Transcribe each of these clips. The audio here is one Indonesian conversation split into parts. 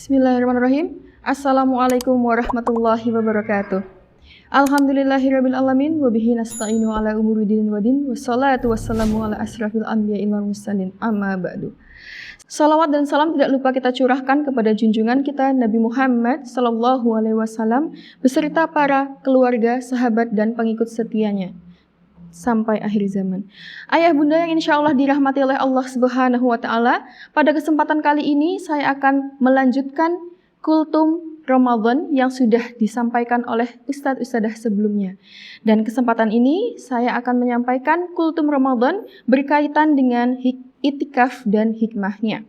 Bismillahirrahmanirrahim. Assalamualaikum warahmatullahi wabarakatuh. Alhamdulillahirabbil alamin wa bihi nasta'inu ala umuri din wa din wassalatu wassalamu ala asrafil anbiya'i wal mursalin amma ba'du. Salawat dan salam tidak lupa kita curahkan kepada junjungan kita Nabi Muhammad sallallahu alaihi wasallam beserta para keluarga, sahabat dan pengikut setianya sampai akhir zaman. Ayah bunda yang insya Allah dirahmati oleh Allah Subhanahu wa Ta'ala, pada kesempatan kali ini saya akan melanjutkan kultum Ramadan yang sudah disampaikan oleh ustadz-ustadzah sebelumnya. Dan kesempatan ini saya akan menyampaikan kultum Ramadan berkaitan dengan itikaf dan hikmahnya.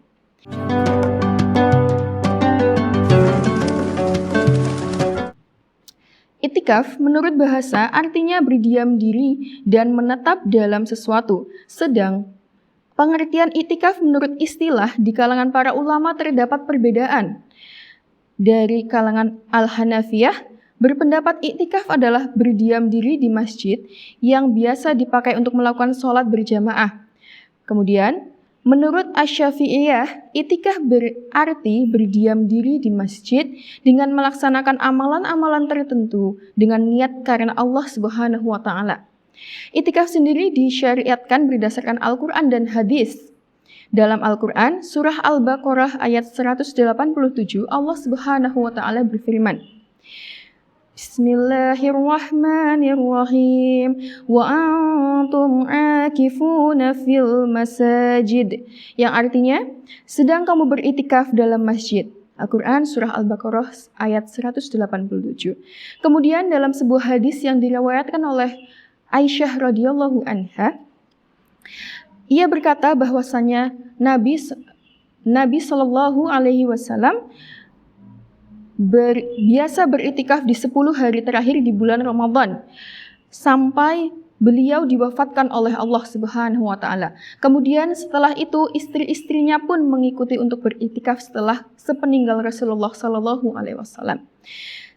Itikaf menurut bahasa artinya berdiam diri dan menetap dalam sesuatu. Sedang pengertian itikaf menurut istilah di kalangan para ulama terdapat perbedaan. Dari kalangan Al-Hanafiyah berpendapat itikaf adalah berdiam diri di masjid yang biasa dipakai untuk melakukan sholat berjamaah. Kemudian menurut Asy-Syafi'iyah, itikaf berarti berdiam diri di masjid dengan melaksanakan amalan-amalan tertentu dengan niat karena Allah Subhanahu wa Ta'ala. Itikaf sendiri disyariatkan berdasarkan Al-Quran dan hadis. Dalam Al-Quran, surah Al-Baqarah ayat 187, Allah Subhanahu wa Ta'ala berfirman, Bismillahirrahmanirrahim wa antum akifuna fil masajid, yang artinya sedang kamu beritikaf dalam masjid. Al-Quran surah Al-Baqarah ayat 187. Kemudian dalam sebuah hadis yang diriwayatkan oleh Aisyah radhiyallahu anha, ia berkata bahwasanya Nabi Shallallahu alaihi wasallam biasa beritikaf di 10 hari terakhir di bulan Ramadan sampai beliau diwafatkan oleh Allah Subhanahu wa Ta'ala. Kemudian setelah itu istri-istrinya pun mengikuti untuk beritikaf setelah sepeninggal Rasulullah Sallallahu alaihi wasallam.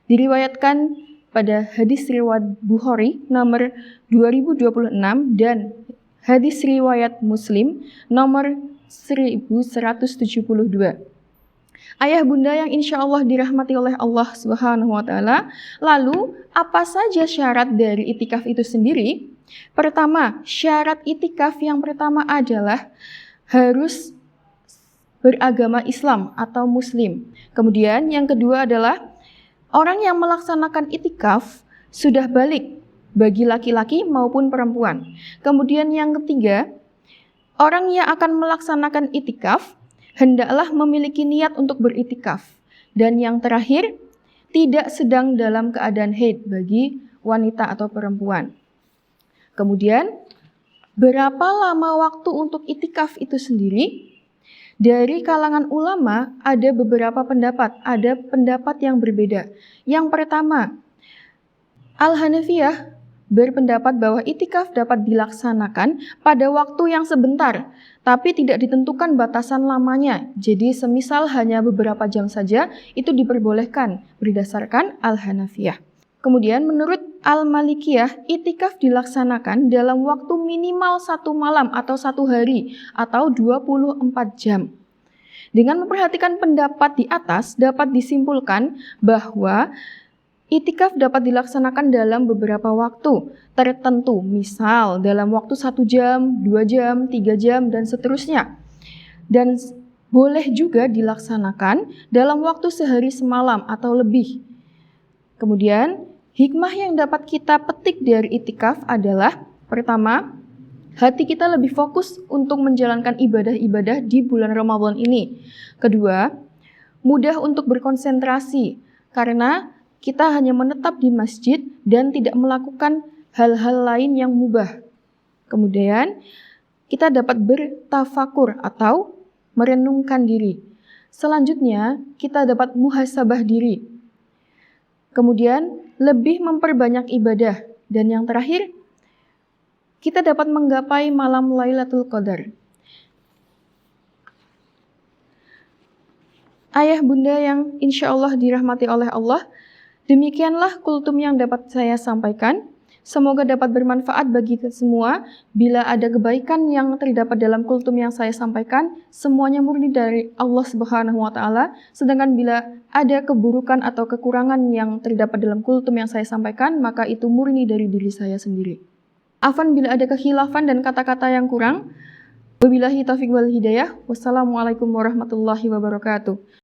Diriwayatkan pada hadis riwayat Bukhari nomor 2026 dan hadis riwayat Muslim nomor 1172. Ayah bunda yang insya Allah dirahmati oleh Allah Subhanahu wa Ta'ala, lalu apa saja syarat dari itikaf itu sendiri? Pertama, syarat itikaf yang pertama adalah harus beragama Islam atau Muslim. Kemudian yang kedua adalah orang yang melaksanakan itikaf sudah balik bagi laki-laki maupun perempuan. Kemudian yang ketiga, orang yang akan melaksanakan itikaf hendaklah memiliki niat untuk beritikaf. Dan yang terakhir, tidak sedang dalam keadaan haid bagi wanita atau perempuan. Kemudian, berapa lama waktu untuk itikaf itu sendiri? Dari kalangan ulama ada beberapa pendapat, ada pendapat yang berbeda. Yang pertama, Al-Hanafiyah berpendapat bahwa itikaf dapat dilaksanakan pada waktu yang sebentar, tapi tidak ditentukan batasan lamanya. Jadi semisal hanya beberapa jam saja, itu diperbolehkan berdasarkan Al-Hanafiyah. Kemudian menurut Al-Malikiyah, itikaf dilaksanakan dalam waktu minimal 1 malam atau 1 hari atau 24 jam. Dengan memperhatikan pendapat di atas, dapat disimpulkan bahwa itikaf dapat dilaksanakan dalam beberapa waktu tertentu, misal dalam waktu 1 jam, 2 jam, 3 jam, dan seterusnya. Dan boleh juga dilaksanakan dalam waktu sehari semalam atau lebih. Kemudian, hikmah yang dapat kita petik dari itikaf adalah, pertama, hati kita lebih fokus untuk menjalankan ibadah-ibadah di bulan Ramadan ini. Kedua, mudah untuk berkonsentrasi, karena kita hanya menetap di masjid dan tidak melakukan hal-hal lain yang mubah. Kemudian, kita dapat bertafakur atau merenungkan diri. Selanjutnya, kita dapat muhasabah diri. Kemudian, lebih memperbanyak ibadah. Dan yang terakhir, kita dapat menggapai malam Lailatul Qadar. Ayah bunda yang insya Allah dirahmati oleh Allah, demikianlah kultum yang dapat saya sampaikan. Semoga dapat bermanfaat bagi kita semua. Bila ada kebaikan yang terdapat dalam kultum yang saya sampaikan, semuanya murni dari Allah Subhanahu wa Ta'ala. Sedangkan bila ada keburukan atau kekurangan yang terdapat dalam kultum yang saya sampaikan, maka itu murni dari diri saya sendiri. Afwan bila ada kekhilafan dan kata-kata yang kurang. Wabillahi taufiq wal hidayah. Wassalamualaikum warahmatullahi wabarakatuh.